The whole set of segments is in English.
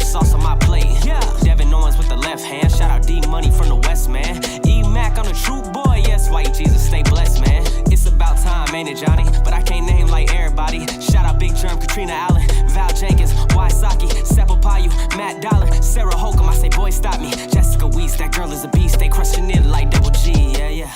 sauce on my plate. Yeah. Devin Owens with the left hand. Shout out D Money from the West, man. E Mac, I'm the true boy. Yes, white Jesus, stay blessed, man. It's about time, ain't it, Johnny? But I can't name like everybody. Shout out Big Germ, Katrina Allen, Val Jenkins, Waisaki, Seppo Payu, Matt Dollar, Sarah Holcomb. I say, boy, stop me. Jessica Weiss, that girl is a beast. They crushing it like Double G. Yeah, yeah.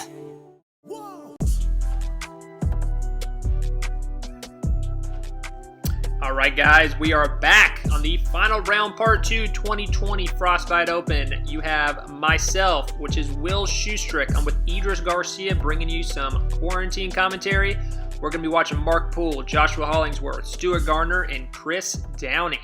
All right, guys, we are back on the final round, part 2, 2020 Frostbite Open. You have myself, which is Will Schusterick. I'm with Idris Garcia, bringing you some quarantine commentary. We're going to be watching Mark Poole, Joshua Hollingsworth, Stewart Garner, and Chris Downey.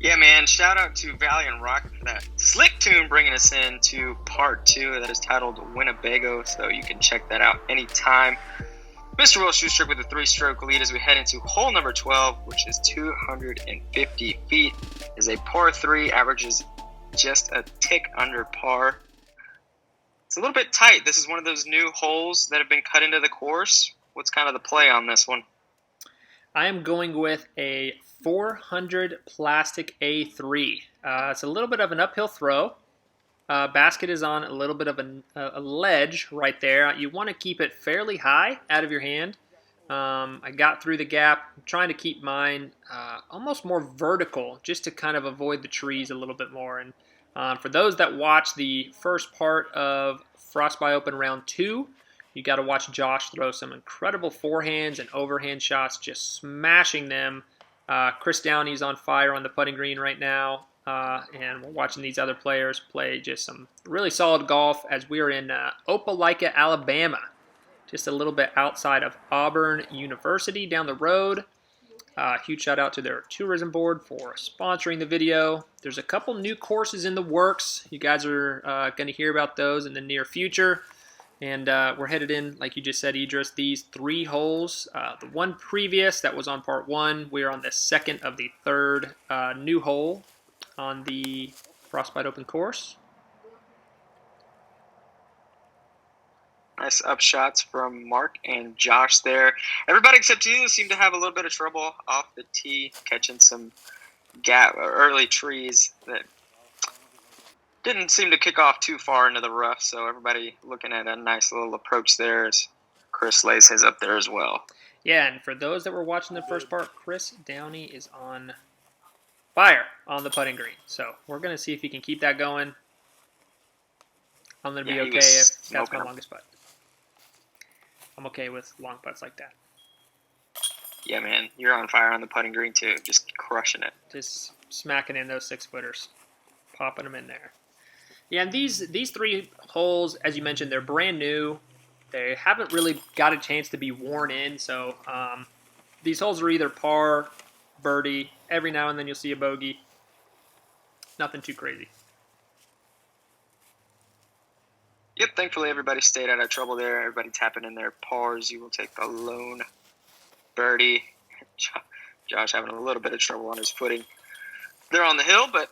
Yeah, man, shout out to Valiant Rock for that slick tune bringing us into part 2 that is titled Winnebago, so you can check that out anytime. Mr. Will Schusterick with a 3-stroke lead as we head into hole number 12, which is 250 feet. Is a par 3, averages just a tick under par. It's a little bit tight. This is one of those new holes that have been cut into the course. What's kind of the play on this one? I am going with a 400 plastic A3. It's a little bit of an uphill throw. Basket is on a little bit of a ledge right there. You want to keep it fairly high out of your hand. I got through the gap. I'm trying to keep mine almost more vertical just to kind of avoid the trees a little bit more. And for those that watch the first part of Frostbite Open Round 2, you got to watch Josh throw some incredible forehands and overhand shots, just smashing them. Chris Downey's on fire on the putting green right now. And we're watching these other players play just some really solid golf as we're in Opelika, Alabama, just a little bit outside of Auburn University down the road. Huge shout out to their tourism board for sponsoring the video. There's a couple new courses in the works. You guys are going to hear about those in the near future. And we're headed in, like you just said, Idris, these 3 holes. The one previous that was on part 1, we're on the second of the third new hole on the Frostbite Open course. Nice up shots from Mark and Josh there. Everybody except you seem to have a little bit of trouble off the tee, catching some early trees that didn't seem to kick off too far into the rough. So everybody looking at a nice little approach there as Chris lays his up there as well. Yeah, and for those that were watching the first part, Chris Downey is on fire on the putting green. So we're going to see if he can keep that going. I'm going to be okay if that's my longest putt. I'm okay with long putts like that. Yeah, man, you're on fire on the putting green too. Just crushing it. Just smacking in those 6-footers, popping them in there. Yeah, and these 3 holes, as you mentioned, they're brand new. They haven't really got a chance to be worn in. So these holes are either par, birdie. Every now and then you'll see a bogey. Nothing too crazy. Yep, thankfully everybody stayed out of trouble there. Everybody tapping in their pars. You will take the lone birdie. Josh having a little bit of trouble on his footing. They're on the hill, but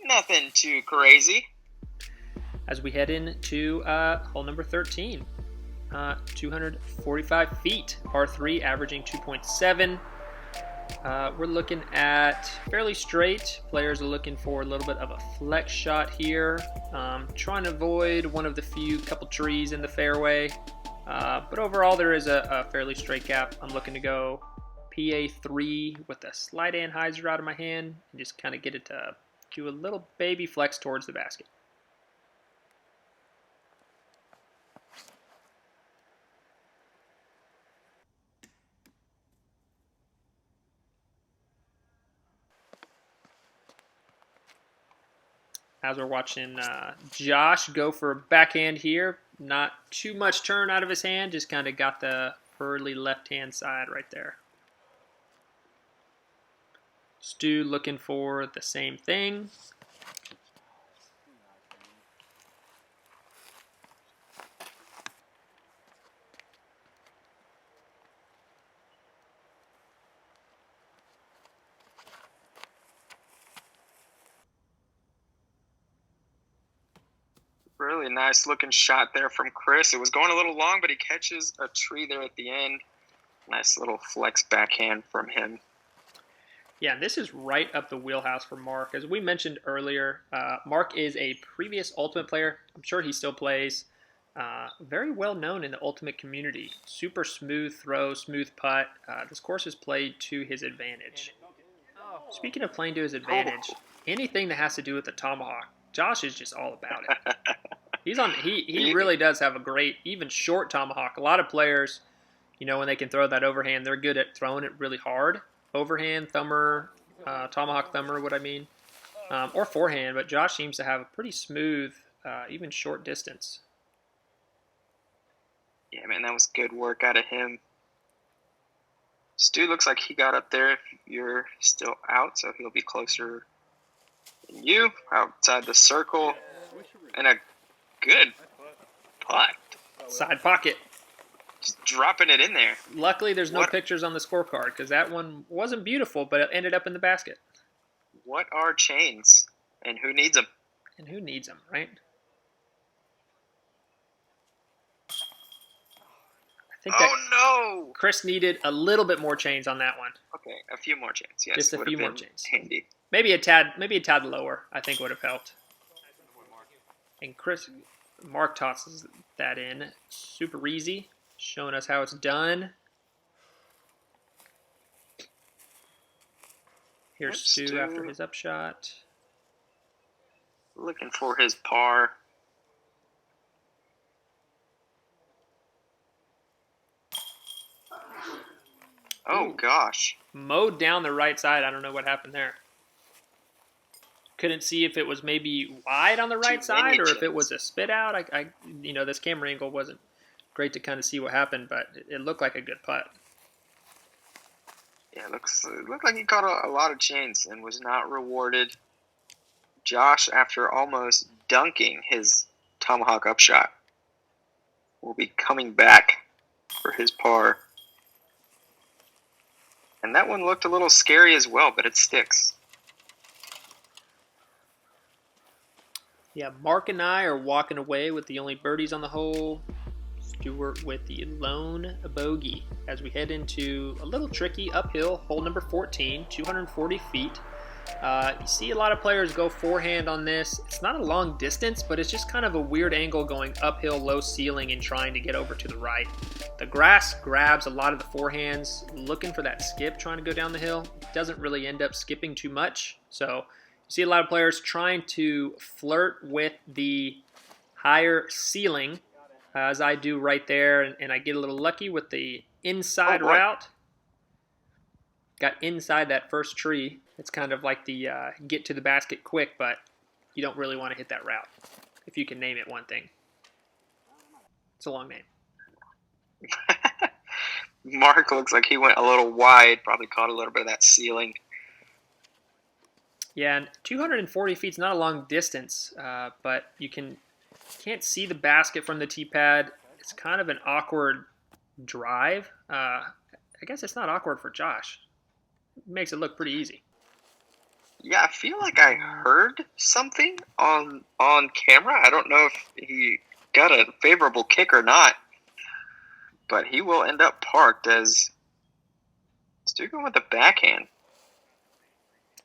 nothing too crazy. As we head into hole number 13, 245 feet, par 3, averaging 2.7. We're looking at fairly straight. Players are looking for a little bit of a flex shot here. Trying to avoid one of the couple trees in the fairway. But overall, there is a fairly straight gap. I'm looking to go PA3 with a slight anhyzer out of my hand and just kind of get it to do a little baby flex towards the basket. As we're watching Josh go for a backhand here. Not too much turn out of his hand, just kind of got the early left-hand side right there. Stu looking for the same thing. Really nice looking shot there from Chris. It was going a little long, but he catches a tree there at the end. Nice little flex backhand from him. Yeah, this is right up the wheelhouse for Mark. As we mentioned earlier, Mark is a previous Ultimate player. I'm sure he still plays. Very well known in the Ultimate community. Super smooth throw, smooth putt. This course is played to his advantage. Speaking of playing to his advantage, anything that has to do with the tomahawk, Josh is just all about it. He really does have a great, even short tomahawk. A lot of players, when they can throw that overhand, they're good at throwing it really hard. Overhand, thumber, tomahawk thumber, or forehand. But Josh seems to have a pretty smooth, even short distance. Yeah, man, that was good work out of him. Stu looks like he got up there if you're still out, so he'll be closer than you, outside the circle, and a good putt. Side pocket. Just dropping it in there. Luckily, there's no pictures on the scorecard because that one wasn't beautiful, but it ended up in the basket. What are chains, and who needs them? And who needs them, right? I think no! Chris needed a little bit more chains on that one. Okay, a few more chains. Yes, just a few more chains. Handy. Maybe a tad lower. I think would have helped. And Mark tosses that in, super easy, showing us how it's done. Here's Stu after his upshot. Looking for his par. Oh, gosh. Mowed down the right side. I don't know what happened there. Couldn't see if it was maybe wide on the right side or if it was a spit out. This camera angle wasn't great to kind of see what happened, but it looked like a good putt. Yeah, it looked like he caught a lot of chains and was not rewarded. Josh, after almost dunking his tomahawk upshot, will be coming back for his par. And that one looked a little scary as well, but it sticks. Yeah, Mark and I are walking away with the only birdies on the hole. Stewart with the lone bogey as we head into a little tricky uphill hole number 14, 240 feet. You see a lot of players go forehand on this. It's not a long distance, but it's just kind of a weird angle going uphill, low ceiling, and trying to get over to the right. The grass grabs a lot of the forehands, looking for that skip, trying to go down the hill. It doesn't really end up skipping too much. So you see a lot of players trying to flirt with the higher ceiling, as I do right there, and I get a little lucky with the inside route. Got inside that first tree. It's kind of like the get to the basket quick, but you don't really want to hit that route, if you can name it one thing. It's a long name. Mark looks like he went a little wide, probably caught a little bit of that ceiling. Yeah, and 240 feet is not a long distance, but you can't see the basket from the tee pad. It's kind of an awkward drive. I guess it's not awkward for Josh. It makes it look pretty easy. Yeah, I feel like I heard something on camera. I don't know if he got a favorable kick or not, but he will end up parked as Stu going with the backhand.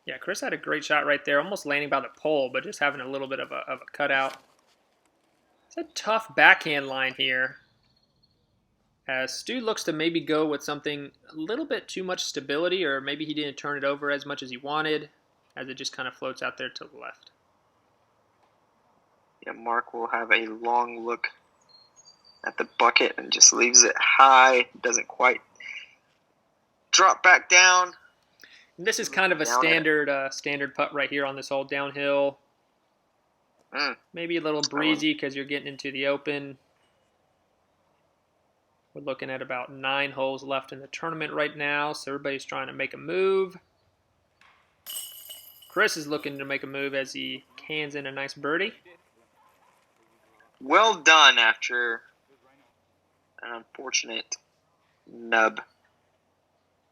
Yeah, Chris had a great shot right there, almost landing by the pole, but just having a little bit of a cutout. It's a tough backhand line here, as Stu looks to maybe go with something a little bit too much stability, or maybe he didn't turn it over as much as he wanted, as it just kind of floats out there to the left. Yeah, Mark will have a long look at the bucket and just leaves it high. Doesn't quite drop back down. And this is kind of a standard putt right here on this hole, downhill. Maybe a little breezy because you're getting into the open. We're looking at about 9 holes left in the tournament right now, so everybody's trying to make a move. Chris is looking to make a move as he cans in a nice birdie. Well done after an unfortunate nub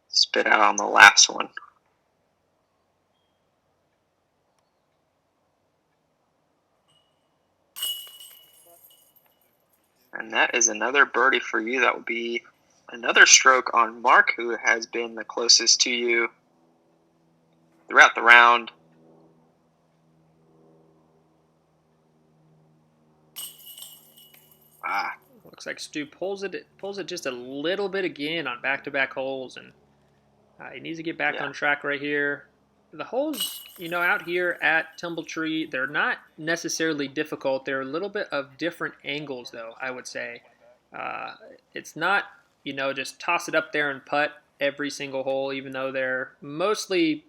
spit out on the last one. And that is another birdie for you. That will be another stroke on Mark, who has been the closest to you throughout the round. Looks like Stu pulls it just a little bit again on back-to-back holes, and he needs to get back on track right here. The holes, out here at Tumbletree, they're not necessarily difficult. They're a little bit of different angles, though, I would say. It's not, just toss it up there and putt every single hole, even though they're mostly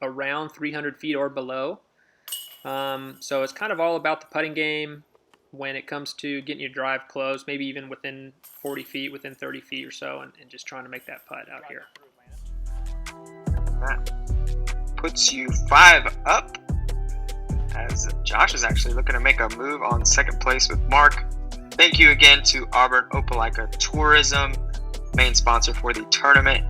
around 300 feet or below. So it's kind of all about the putting game when it comes to getting your drive close, maybe even within 40 feet, within 30 feet or so, and just trying to make that putt out here. That puts you 5 up, as Josh is actually looking to make a move on second place with Mark. Thank you again to Auburn Opelika Tourism, main sponsor for the tournament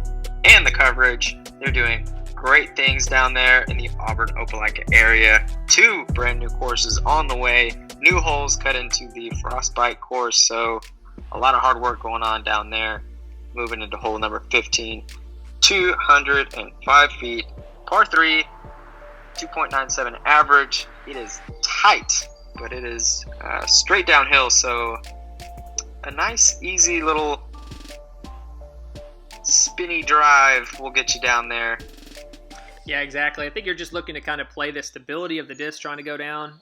and the coverage. They're doing great things down there in the Auburn Opelika area. 2 brand new courses on the way. New holes cut into the Frostbite course, so a lot of hard work going on down there. Moving into hole number 15, 205 feet, par 3, 2.97 average. It is tight, but it is straight downhill, so a nice, easy little spinny drive will get you down there. Yeah, exactly. I think you're just looking to kind of play the stability of the disc trying to go down.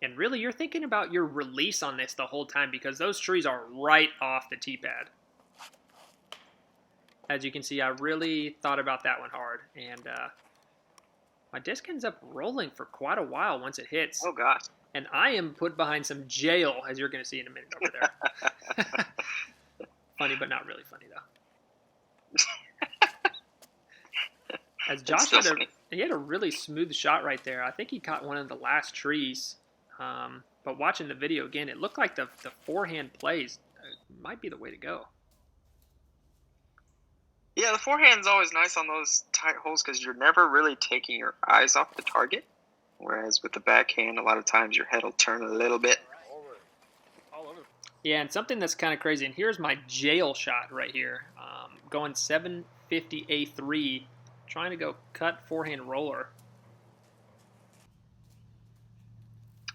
And really, you're thinking about your release on this the whole time because those trees are right off the tee pad. As you can see, I really thought about that one hard. And my disc ends up rolling for quite a while once it hits. Oh, gosh. And I am put behind some jail, as you're going to see in a minute over there. Funny, but not really funny, though. As Josh had a really smooth shot right there. I think he caught one of the last trees. But watching the video again, it looked like the forehand plays might be the way to go. Yeah, the forehand's always nice on those tight holes because you're never really taking your eyes off the target. Whereas with the backhand, a lot of times your head will turn a little bit. Yeah, and something that's kind of crazy, and here's my jail shot right here. Going 750 A3, trying to go cut forehand roller.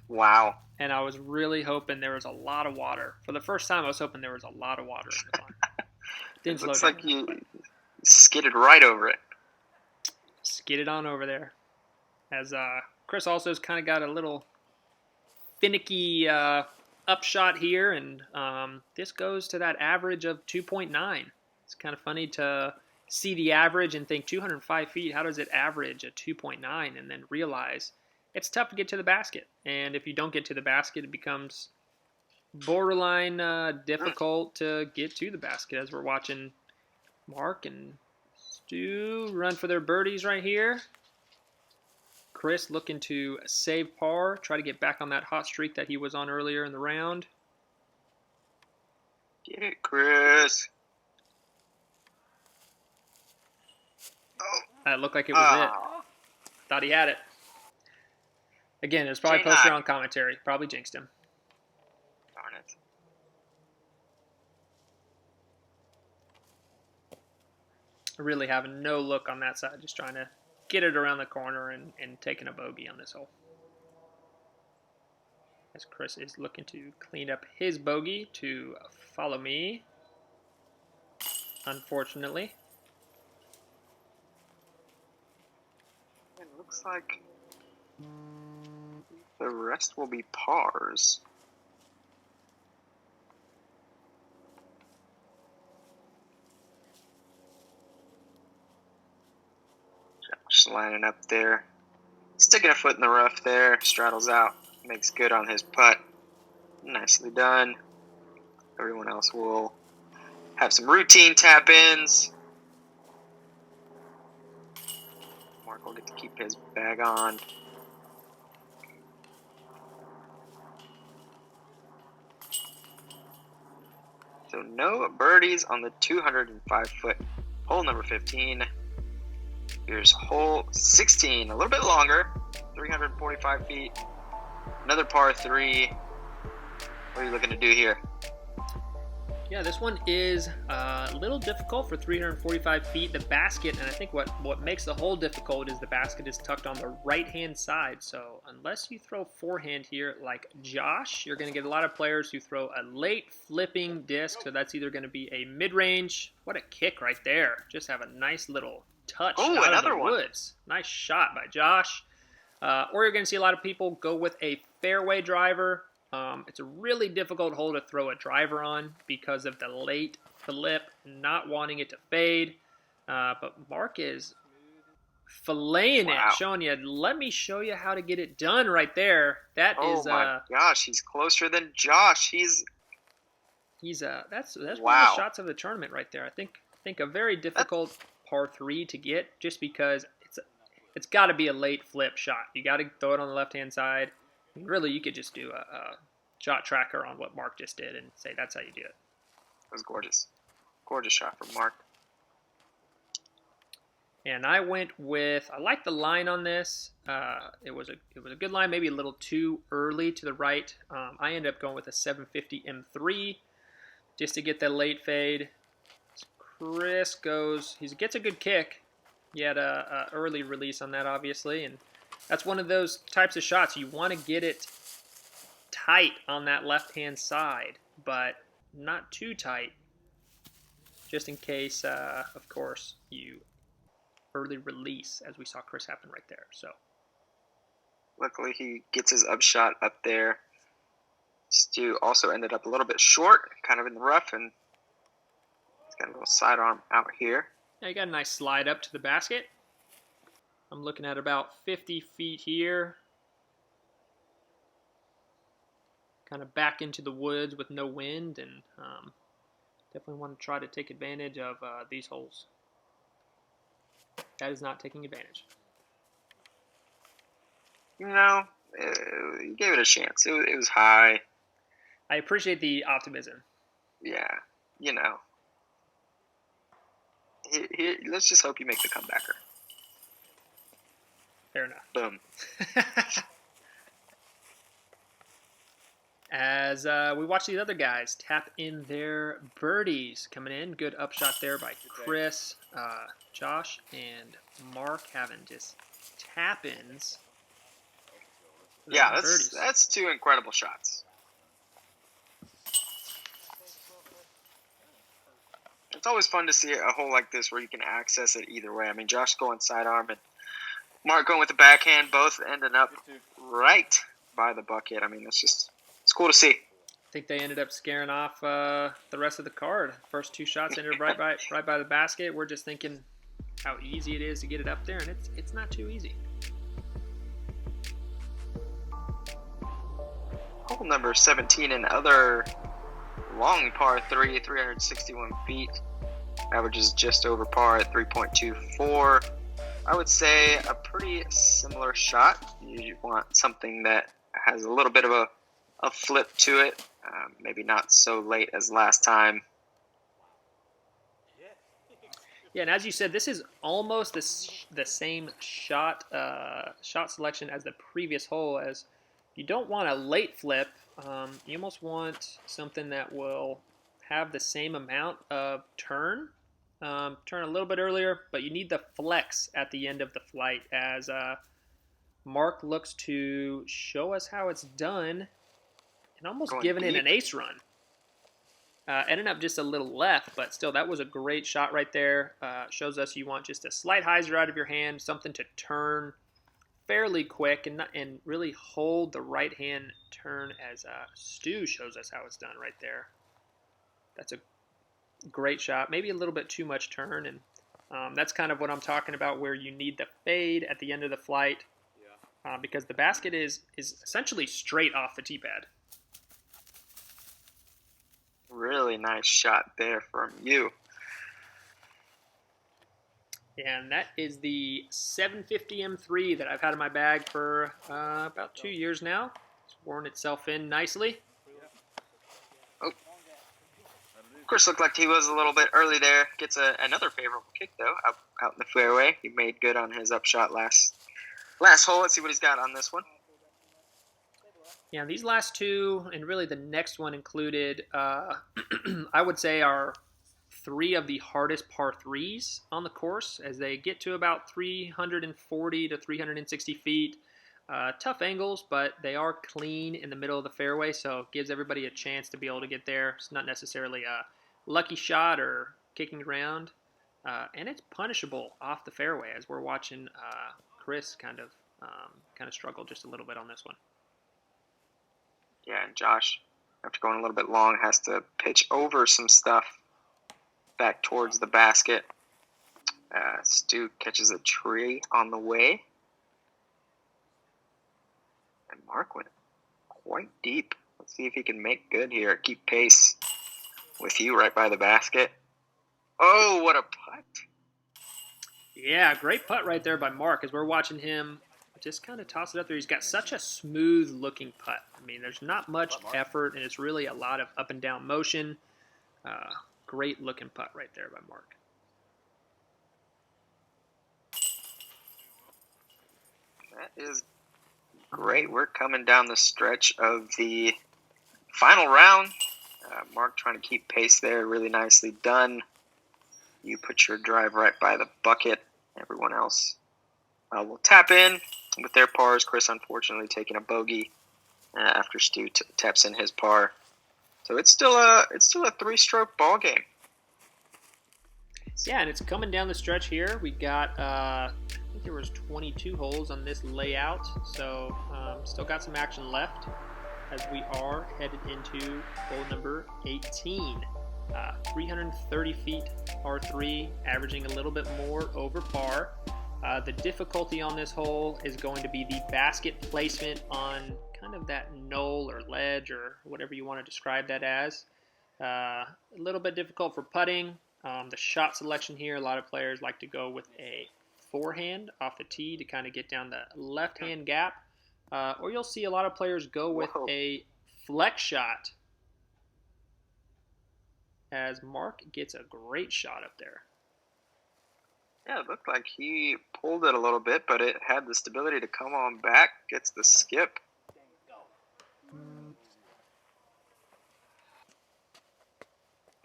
Wow. And I was really hoping there was a lot of water. For the first time, I was hoping there was a lot of water in the pond. Didn't slow down. Looks like you skidded right over it. Skidded on over there. As Chris also has kind of got a little finicky upshot here, and this goes to that average of 2.9. It's kind of funny to see the average and think 205 feet, how does it average a 2.9, and then realize it's tough to get to the basket. And if you don't get to the basket, it becomes borderline difficult to get to the basket, as we're watching Mark and Stu run for their birdies right here. Chris looking to save par, try to get back on that hot streak that he was on earlier in the round. Get it, Chris. Oh. That looked like it was it. Thought he had it. Again, it was probably posted on commentary. Probably jinxed him. Darn it. Really having no look on that side. Just trying to get it around the corner and taking a bogey on this hole. As Chris is looking to clean up his bogey to follow me. Unfortunately. It looks like the rest will be pars. Josh lining up there. Sticking a foot in the rough there. Straddles out. Makes good on his putt. Nicely done. Everyone else will have some routine tap-ins. Mark will get to keep his bag on. So no birdies on the 205-foot hole number 15. Here's hole 16, a little bit longer, 345 feet. Another par 3. What are you looking to do here? Yeah, this one is a little difficult for 345 feet. The basket, and I think what makes the hole difficult is the basket is tucked on the right-hand side. So unless you throw forehand here like Josh, you're going to get a lot of players who throw a late flipping disc. So that's either going to be a mid-range. What a kick right there. Just have a nice little touch out of the woods. Nice shot by Josh. Or you're going to see a lot of people go with a fairway driver. It's a really difficult hole to throw a driver on because of the late flip, not wanting it to fade. But Mark is filleting it, showing you, let me show you how to get it done right there. That is, oh my gosh, he's closer than Josh. That's one of the shots of the tournament right there. I think a very difficult par 3 to get, just because it's got to be a late flip shot. You got to throw it on the left-hand side. Really, you could just do a shot tracker on what Mark just did and say that's how you do it. That was gorgeous. Gorgeous shot from Mark. And I went with, I like the line on this. It was a good line, maybe a little too early to the right. I ended up going with a 750 M3 just to get the late fade. Chris gets a good kick. He had a early release on that, obviously, and that's one of those types of shots. You want to get it tight on that left-hand side, but not too tight, just in case, of course, you early release, as we saw Chris happen right there. So, luckily, he gets his upshot up there. Stu also ended up a little bit short, kind of in the rough, and he's got a little sidearm out here. Yeah, you got a nice slide up to the basket. I'm looking at about 50 feet here. Kind of back into the woods with no wind, and definitely want to try to take advantage of these holes. That is not taking advantage. No, you gave it a chance. It was high. I appreciate the optimism. Yeah, you know. Here, let's just hope you make the comebacker. Fair enough. Boom. As we watch these other guys tap in their birdies coming in. Good upshot there by Chris, Josh, and Mark having just tap-ins. Yeah, that's two incredible shots. It's always fun to see a hole like this where you can access it either way. I mean, Josh going sidearm and Mark going with the backhand, both ending up right by the bucket. I mean, it's cool to see. I think they ended up scaring off the rest of the card. First two shots ended right by the basket. We're just thinking how easy it is to get it up there, and it's not too easy. Hole number 17, another long par 3, 361 feet. Averages just over par at 3.24. I would say a pretty similar shot. You want something that has a little bit of a flip to it. Maybe not so late as last time. Yeah, and as you said, this is almost the same shot selection as the previous hole. As you don't want a late flip, you almost want something that will have the same amount of turn a little bit earlier, but you need the flex at the end of the flight as Mark looks to show us how it's done and almost giving it an ace run. Ended up just a little left, but still, that was a great shot right there. Shows us you want just a slight hyzer out of your hand, something to turn fairly quick and really hold the right hand turn as Stu shows us how it's done right there. That's a great shot. Maybe a little bit too much turn, and that's kind of what I'm talking about, where you need the fade at the end of the flight because the basket is essentially straight off the tee pad. Really nice shot there from you. And that is the 750 M3 that I've had in my bag for about 2 years now. It's worn itself in nicely. Oh. Of course, looked like he was a little bit early there. Gets another favorable kick, though, out in the fairway. He made good on his upshot last hole. Let's see what he's got on this one. Yeah, these last two, and really the next one included, I would say, are three of the hardest par threes on the course as they get to about 340 to 360 feet. Tough angles, but they are clean in the middle of the fairway, so it gives everybody a chance to be able to get there. It's not necessarily a lucky shot or kicking around, and it's punishable off the fairway as we're watching Chris kind of struggle just a little bit on this one. Yeah, and Josh, after going a little bit long, has to pitch over some stuff back towards the basket. Stu catches a tree on the way. And Mark went quite deep. Let's see if he can make good here. Keep pace with you right by the basket. Oh, what a putt. Yeah, great putt right there by Mark as we're watching him just kind of toss it up there. He's got such a smooth-looking putt. I mean, there's not much effort, and it's really a lot of up and down motion. Great-looking putt right there by Mark. That is great. We're coming down the stretch of the final round. Mark trying to keep pace there. Really nicely done. You put your drive right by the bucket. Everyone else will tap in with their pars. Chris, unfortunately, taking a bogey after Stu taps in his par. So it's still a three-stroke ball game. Yeah, and it's coming down the stretch here. We got, I think there was 22 holes on this layout, so still got some action left as we are headed into hole number 18. 330 feet par 3, averaging a little bit more over par. The difficulty on this hole is going to be the basket placement on kind of that knoll or ledge or whatever you want to describe that as. A little bit difficult for putting. The shot selection here, a lot of players like to go with a forehand off the tee to kind of get down the left-hand gap. Or you'll see a lot of players go with a flex shot as Mark gets a great shot up there. Yeah, it looked like he pulled it a little bit, but it had the stability to come on back, gets the skip. And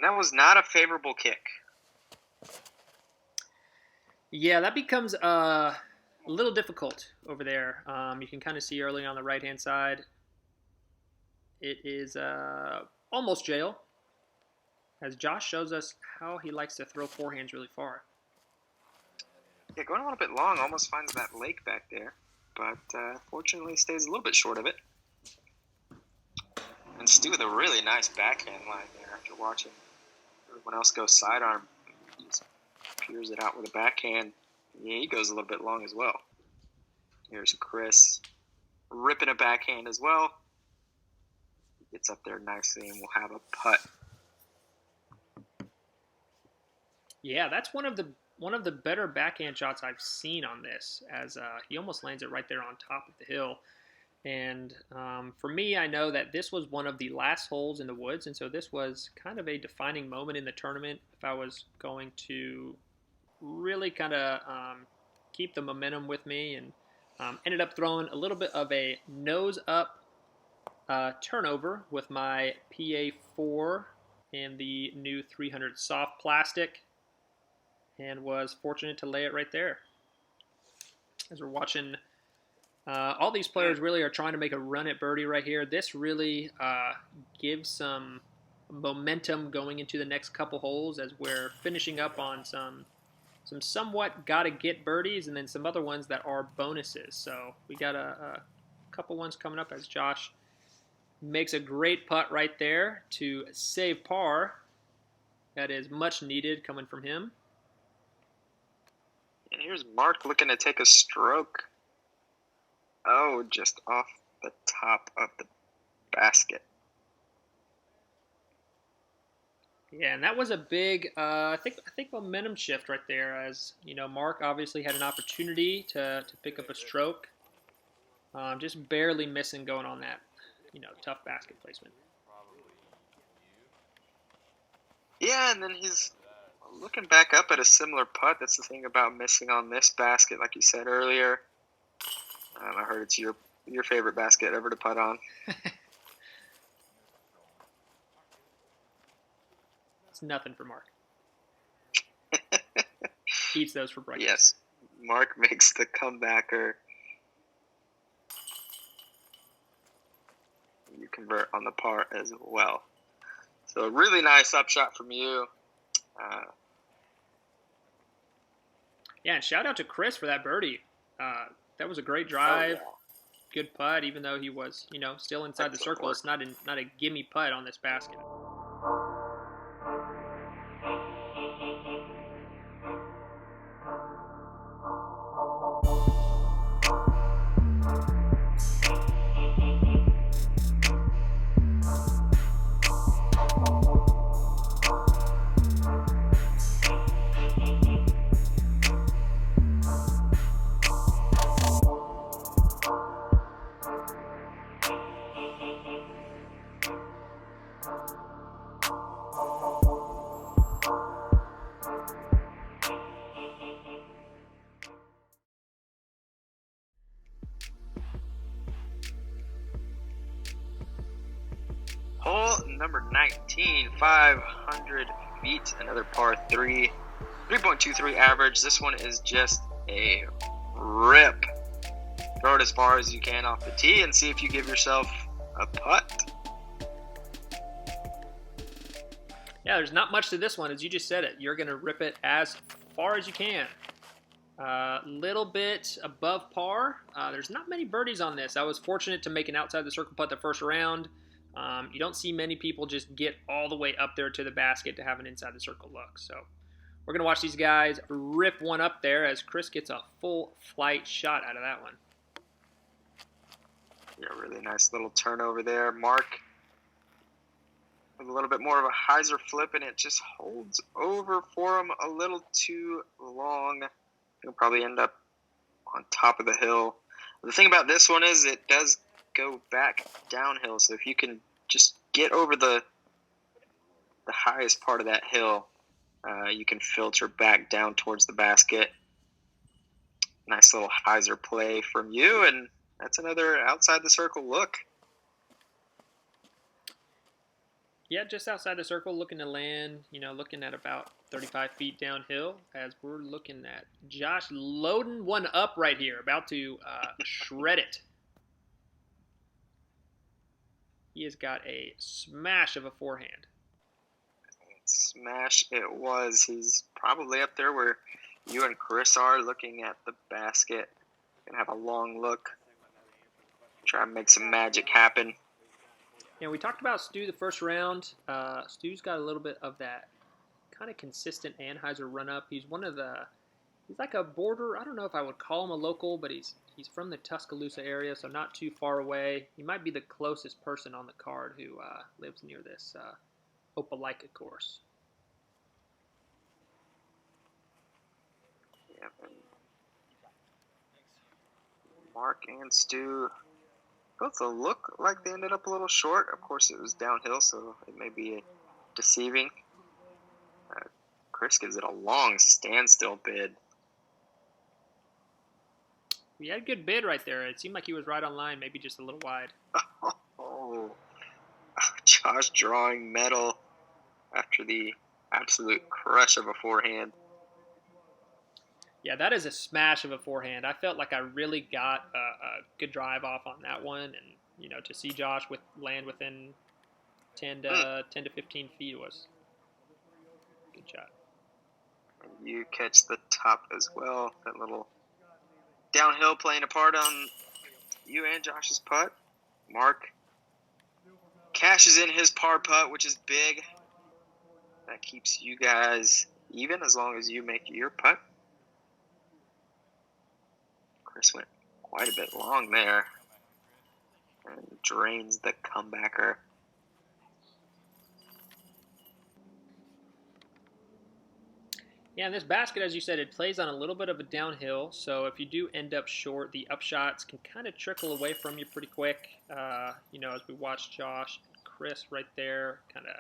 that was not a favorable kick. Yeah, that becomes a little difficult over there. You can kind of see early on the right-hand side. It is almost jail, as Josh shows us how he likes to throw forehands really far. Yeah, going a little bit long, almost finds that lake back there, but fortunately stays a little bit short of it. And Stu with a really nice backhand line there after watching everyone else go sidearm. He just peers it out with a backhand. Yeah, he goes a little bit long as well. Here's Chris ripping a backhand as well. He gets up there nicely and we'll have a putt. Yeah, that's one of the better backhand shots I've seen on this, as he almost lands it right there on top of the hill. And for me, I know that this was one of the last holes in the woods, and so this was kind of a defining moment in the tournament if I was going to really kind of keep the momentum with me, and ended up throwing a little bit of a nose-up turnover with my PA4 and the new 300 soft plastic, and was fortunate to lay it right there. As we're watching, all these players really are trying to make a run at birdie right here. This really gives some momentum going into the next couple holes as we're finishing up on some somewhat gotta-get birdies and then some other ones that are bonuses. So we got a couple ones coming up as Josh makes a great putt right there to save par. That is much needed coming from him. And here's Mark looking to take a stroke. Oh, just off the top of the basket. Yeah, and that was a big, I think momentum shift right there. As you know, Mark obviously had an opportunity to pick up a stroke, just barely missing going on that, tough basket placement. Yeah, and then he's looking back up at a similar putt. That's the thing about missing on this basket, like you said earlier. I heard it's your your favorite basket ever to putt on? It's nothing for Mark. Eats those for breakfast. Yes, Mark makes the comebacker. You convert on the par as well. So a really nice upshot from you. Yeah, and shout out to Chris for that birdie. That was a great drive. Oh, Good putt, even though he was, still inside the circle. It's not a gimme putt on this basket. Hole number 19, 500 feet, another par 3, 3.23 average. This one is just a rip. Throw it as far as you can off the tee and see if you give yourself a putt. Yeah, there's not much to this one, as you just said it. You're going to rip it as far as you can. Little bit above par. There's not many birdies on this. I was fortunate to make an outside the circle putt the first round. You don't see many people just get all the way up there to the basket to have an inside the circle look. So we're going to watch these guys rip one up there as Chris gets a full flight shot out of that one. Yeah, really nice little turnover there. Mark with a little bit more of a hyzer flip, and it just holds over for him a little too long. He'll probably end up on top of the hill. The thing about this one is it does go back downhill, so if you can just get over the highest part of that hill, you can filter back down towards the basket. Nice little hyzer play from you, and that's another outside the circle look. Yeah, just outside the circle, looking to land, looking at about 35 feet downhill as we're looking at Josh loading one up right here, about to shred it. He has got a smash of a forehand. Smash it was. He's probably up there where you and Chris are, looking at the basket. Gonna have a long look. Try and make some magic happen. Yeah, we talked about Stu the first round. Stu's got a little bit of that kind of consistent Anheuser run-up. He's like a border, I don't know if I would call him a local, but he's from the Tuscaloosa area, so not too far away. He might be the closest person on the card who lives near this Opelika course. Yeah, Mark and Stu both look like they ended up a little short. Of course, it was downhill, so it may be deceiving. Chris gives it a long standstill bid. He had a good bid right there. It seemed like he was right on line, maybe just a little wide. Oh, Josh drawing metal after the absolute crush of a forehand. Yeah, that is a smash of a forehand. I felt like I really got a good drive off on that one, and to see Josh land within 10 to 15 feet was a good shot. And you catch the top as well. That little downhill playing a part on you and Josh's putt. Mark cashes in his par putt, which is big. That keeps you guys even as long as you make your putt. Chris went quite a bit long there and drains the comebacker. Yeah, and this basket, as you said, it plays on a little bit of a downhill, so if you do end up short, the upshots can kind of trickle away from you pretty quick. As we watch Josh and Chris right there kind of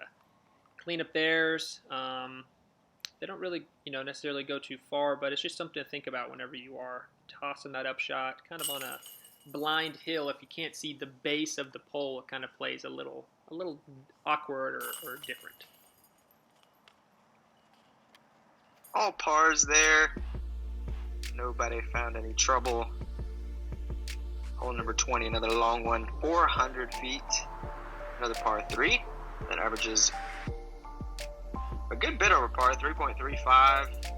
clean up theirs. They don't really, necessarily go too far, but it's just something to think about whenever you are tossing that upshot, kind of on a blind hill, if you can't see the base of the pole, it kind of plays a little awkward or different. All pars there. Nobody found any trouble. Hole number 20, another long one, 400 feet. Another par 3 that averages a good bit over par, 3.35.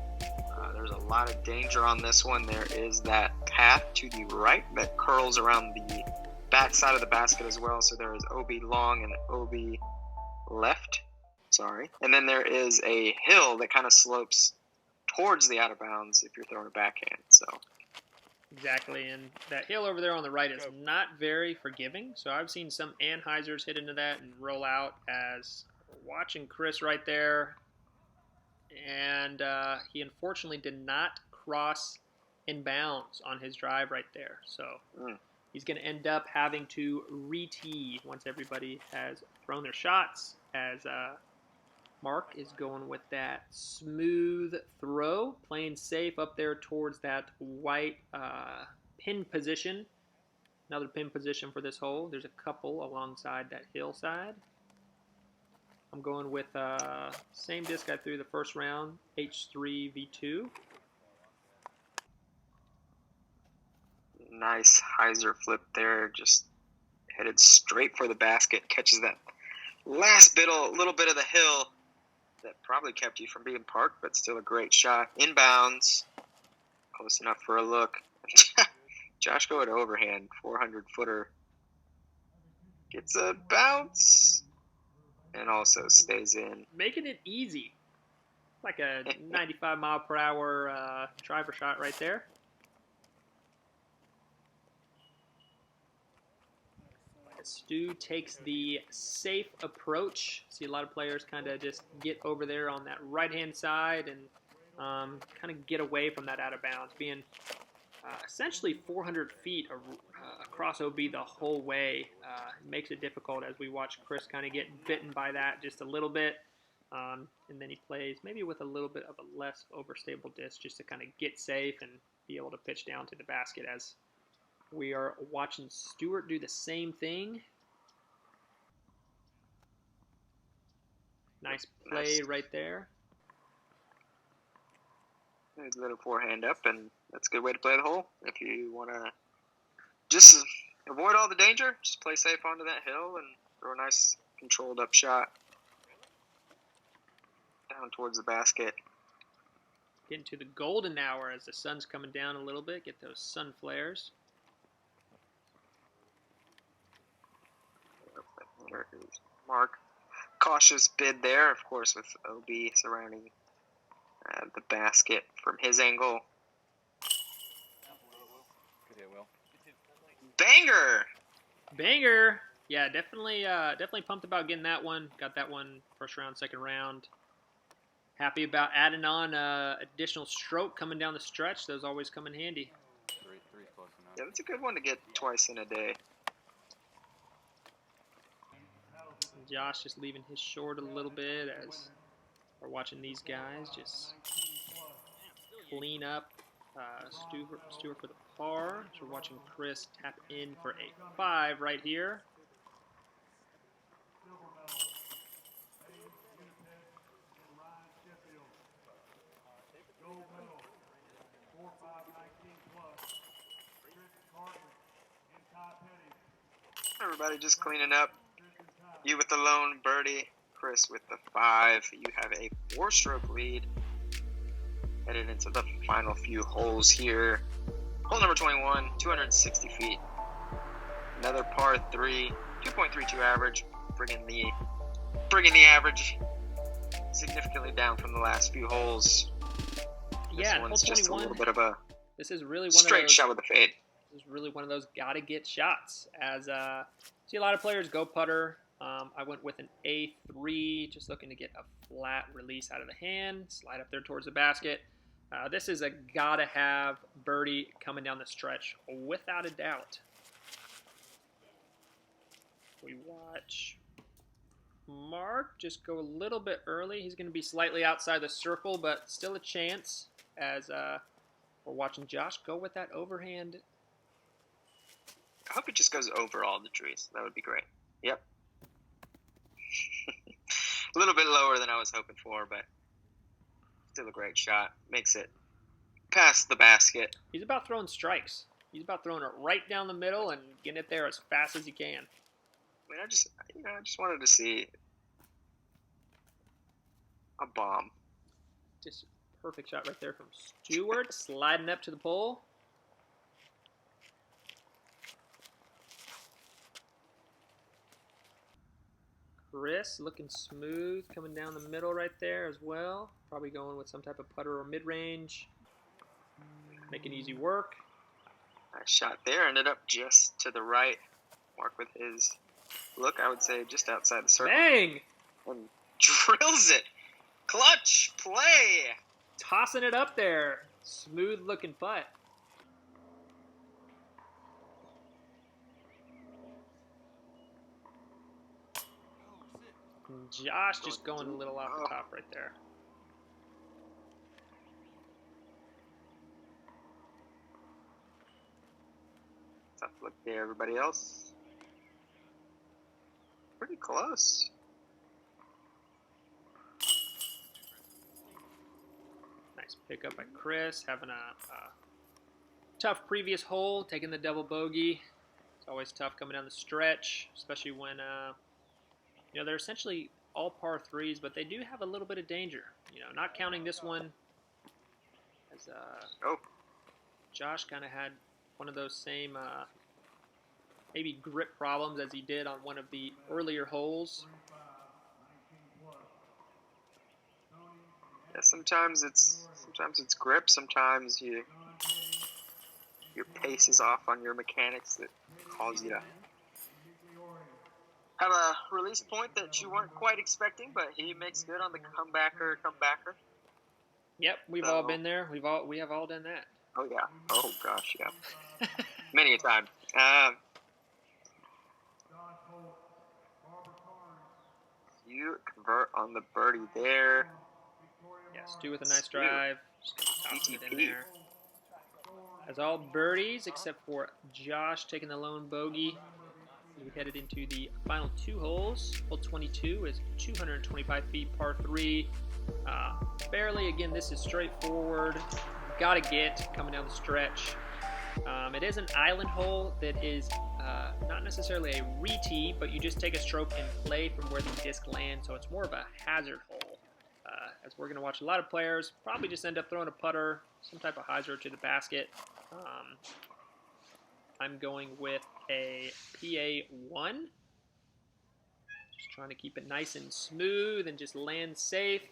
There's a lot of danger on this one. There is that path to the right that curls around the back side of the basket as well. So there is OB long and OB left. Sorry. And then there is a hill that kind of slopes towards the out of bounds if you're throwing a backhand. So exactly, and that hill over there on the right is not very forgiving. So I've seen some Anheisers hit into that and roll out. As watching Chris right there, and he unfortunately did not cross in bounds on his drive right there. So he's going to end up having to re-tee once everybody has thrown their shots, as Mark is going with that smooth throw, playing safe up there towards that white pin position. Another pin position for this hole. There's a couple alongside that hillside. I'm going with same disc I threw the first round, H3 V2. Nice hyzer flip there, just headed straight for the basket, catches that last little bit of the hill that probably kept you from being parked, but still a great shot. Inbounds, close enough for a look. Josh going overhand, 400-footer. Gets a bounce and also stays in. Making it easy. Like a 95-mile-per-hour driver shot right there. Stu takes the safe approach. See a lot of players kind of just get over there on that right-hand side and kind of get away from that out of bounds, being essentially 400 feet across OB the whole way. Makes it difficult as we watch Chris kind of get bitten by that just a little bit. And then he plays maybe with a little bit of a less overstable disc just to kind of get safe and be able to pitch down to the basket, as we are watching Stewart do the same thing. Nice play right there. There's a little forehand up, and that's a good way to play the hole. If you want to just avoid all the danger, just play safe onto that hill and throw a nice controlled up shot down towards the basket. Getting to the golden hour as the sun's coming down a little bit. Get those sun flares. Mark, cautious bid there, of course, with OB surrounding the basket from his angle. Banger! Banger! Yeah, definitely pumped about getting that one. Got that one first round, second round. Happy about adding on additional stroke coming down the stretch. Those always come in handy. Yeah, that's a good one to get twice in a day. Josh just leaving his short a little bit as we're watching these guys just clean up. Stewart for the par. So we're watching Chris tap in for a 5 right here. Everybody just cleaning up. You with the lone birdie, Chris with the 5. You have a 4-stroke lead. Headed into the final few holes here. Hole number 21, 260 feet. Another par 3, 2.32 average, bringing the average significantly down from the last few holes. Yeah, this one's hole 21, just a little bit of a this is really one straight of those, shot with a fade. This is really one of those gotta get shots. As see a lot of players go putter. I went with an A3, just looking to get a flat release out of the hand, slide up there towards the basket. This is a gotta have birdie coming down the stretch, without a doubt. We watch Mark just go a little bit early. He's going to be slightly outside the circle, but still a chance, as we're watching Josh go with that overhand I hope it just goes over all the trees. That would be great. Yep. A little bit lower than I was hoping for, but still a great shot. Makes it past the basket. He's about throwing strikes. He's about throwing it right down the middle and getting it there as fast as he can. I mean, I just wanted to see a bomb. Just perfect shot right there from Stewart, sliding up to the pole. Chris looking smooth, coming down the middle right there as well. Probably going with some type of putter or mid-range. Making easy work. Nice shot there. Ended up just to the right. Mark with his look, I would say, just outside the circle. Bang! And drills it. Clutch play. Tossing it up there. Smooth looking putt. And Josh just going a little off the top right there. Tough look there, everybody else. Pretty close. Nice pickup by Chris, having a tough previous hole, taking the double bogey. It's always tough coming down the stretch, especially when they're essentially all par threes, but they do have a little bit of danger. Not counting this one, as Josh kind of had one of those same maybe grip problems as he did on one of the earlier holes. Yeah, sometimes it's grip, sometimes your pace is off on your mechanics that cause you to have a release point that you weren't quite expecting, but he makes good on the comebacker. Yep, we've all been there. We have all done that. Oh yeah. Oh gosh, yeah. Many a time. You convert on the birdie there. Yeah, Stu with a nice drive. Just gonna toss it in there. As all birdies except for Josh taking the lone bogey. We headed into the final two holes. Hole 22 is 225 feet, par 3. Barely, again, this is straightforward. Got to get coming down the stretch. It is an island hole that is not necessarily a re-tee, but you just take a stroke and play from where the disc lands, so it's more of a hazard hole. As we're going to watch a lot of players probably just end up throwing a putter, some type of hyzer to the basket. I'm going with a PA1. Just trying to keep it nice and smooth and just land safe.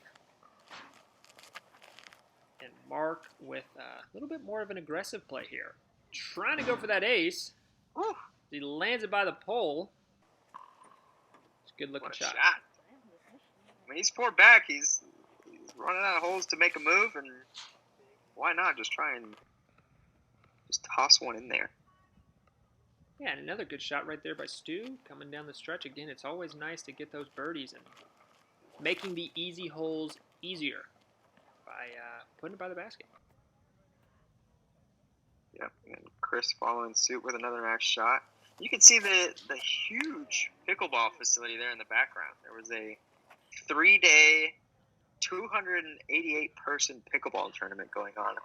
And Mark with a little bit more of an aggressive play here. Trying to go for that ace. Woo. He lands it by the pole. It's a good looking shot. I mean, he's poured back. He's running out of holes to make a move, and why not just try and just toss one in there? Yeah, and another good shot right there by Stu coming down the stretch. Again, it's always nice to get those birdies and making the easy holes easier by putting it by the basket. Yep, and Chris following suit with another nice shot. You can see the huge pickleball facility there in the background. There was a 3-day, 288-person pickleball tournament going on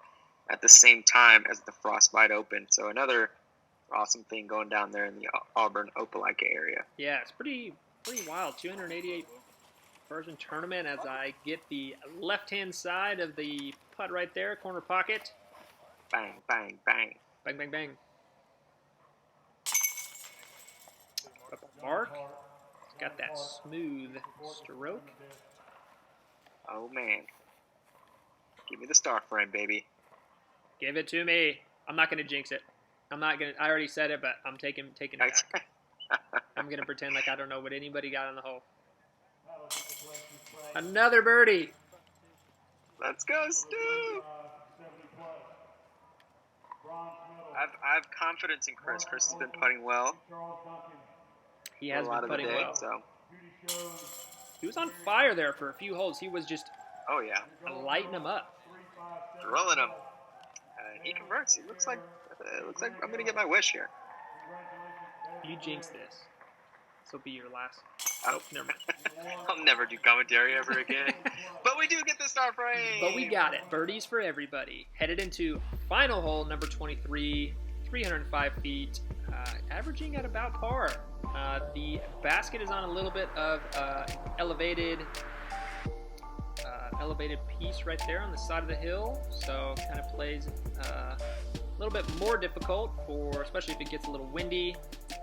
at the same time as the Frostbite Open. So another awesome thing going down there in the Auburn Opelika area. Yeah, it's pretty wild. 288 person tournament as I get the left-hand side of the putt right there, corner pocket. Bang, bang, bang. Bang, bang, bang. Up Mark. He's got that smooth stroke. Oh, man. Give me the star frame, baby. Give it to me. I'm not going to jinx it. I already said it, but I'm taking it back. I'm going to pretend like I don't know what anybody got on the hole. Another birdie. Let's go, Stu. I have confidence in Chris. Chris has been putting well. He has been putting well. So. He was on fire there for a few holes. He was just lighting them up. Rolling them. He converts. It looks like I'm going to get my wish here. You jinx this. This will be your last. Oh, never mind. I'll never do commentary ever again. But we do get the star frame. But we got it. Birdies for everybody. Headed into final hole number 23, 305 feet, averaging at about par. The basket is on a little bit of elevated piece right there on the side of the hill, so kind of plays a little bit more difficult for, especially if it gets a little windy.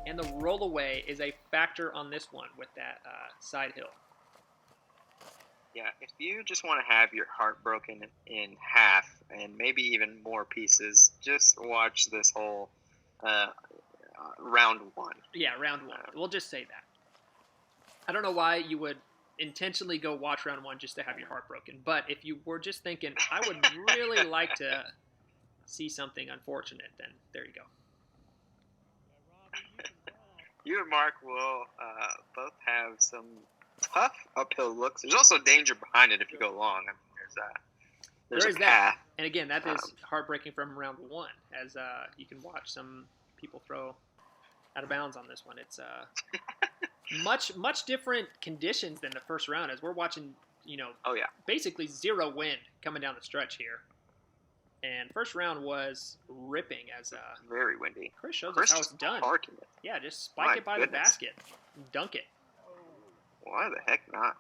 And the rollaway is a factor on this one with that side hill. Yeah, if you just want to have your heart broken in half and maybe even more pieces, just watch this whole round one. Yeah, round one. We'll just say that. I don't know why you would intentionally go watch round one just to have your heart broken, but if you were just thinking, I would really like to see something unfortunate, then there you go. You and Mark will both have some tough uphill looks. There's also danger behind it if you go long. I mean, there's a path. That. And again, that is heartbreaking from round one, as you can watch some people throw out of bounds on this one. It's much different conditions than the first round, as we're watching, basically zero wind coming down the stretch here. And first round was ripping, as very windy. Chris shows us how it's done. Parking it. Yeah, just spike it by the basket, dunk it. Why the heck not?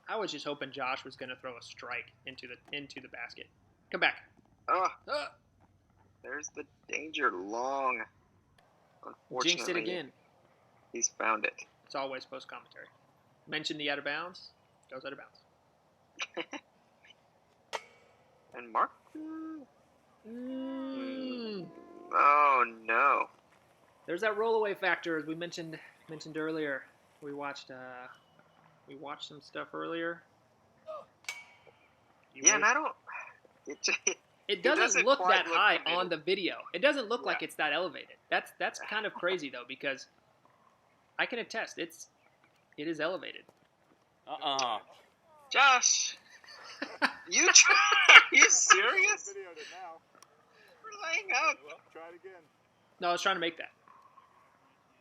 I was just hoping Josh was going to throw a strike into the basket. Come back. There's the danger long. Unfortunately, jinxed it again. He's found it. It's always post commentary. Mention the out of bounds, goes out of bounds. And Mark. Oh no. There's that rollaway factor, as we mentioned earlier. We watched some stuff earlier. And I don't. It doesn't look that high on the video. It doesn't look like it's that elevated. That's kind of crazy though, because I can attest it is elevated. Josh, are you serious? We're laying up. Well, try it again. No, I was trying to make that.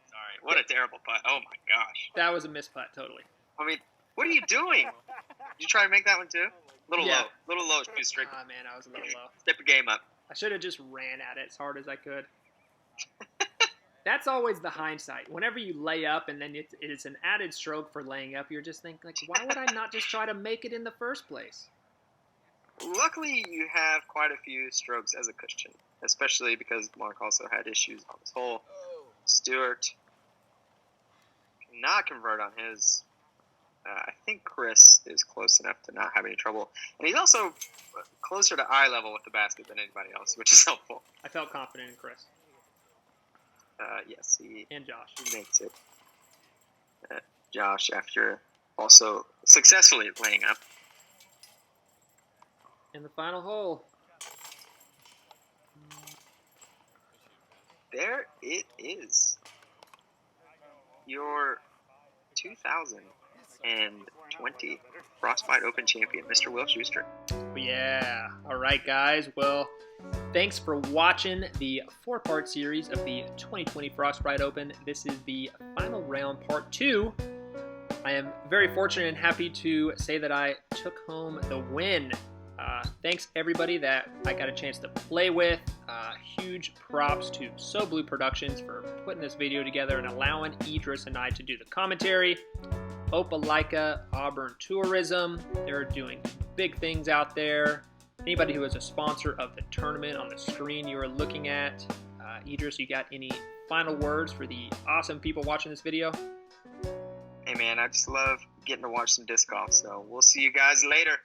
Sorry, what a terrible putt. Oh my gosh. That was a missed putt, totally. I mean, what are you doing? Did you try to make that one too? Little low, Schusterick. Ah, man, I was a little low. Step your game up. I should have just ran at it as hard as I could. That's always the hindsight. Whenever you lay up and then it's an added stroke for laying up, you're just thinking, like, why would I not just try to make it in the first place? Luckily, you have quite a few strokes as a cushion, especially because Mark also had issues on this hole. Stewart cannot convert on his. I think Chris is close enough to not have any trouble. And he's also closer to eye level with the basket than anybody else, which is helpful. I felt confident in Chris. Yes, and Josh. He makes it. Josh, after also successfully laying up. In the final hole. There it is. Your 2020 Frostbite Open champion, Mr. Will Schusterick. Yeah. All right, guys. Well, thanks for watching the 4-part series of the 2020 Frostbite Open. This is the final round, part 2. I am very fortunate and happy to say that I took home the win. Thanks everybody that I got a chance to play with. Huge props to So Blue Productions for putting this video together and allowing Idris and I to do the commentary. Opelika Auburn Tourism, they're doing big things out there. Anybody who is a sponsor of the tournament on the screen you are looking at. Idris, you got any final words for the awesome people watching this video? Hey man, I just love getting to watch some disc golf, so we'll see you guys later.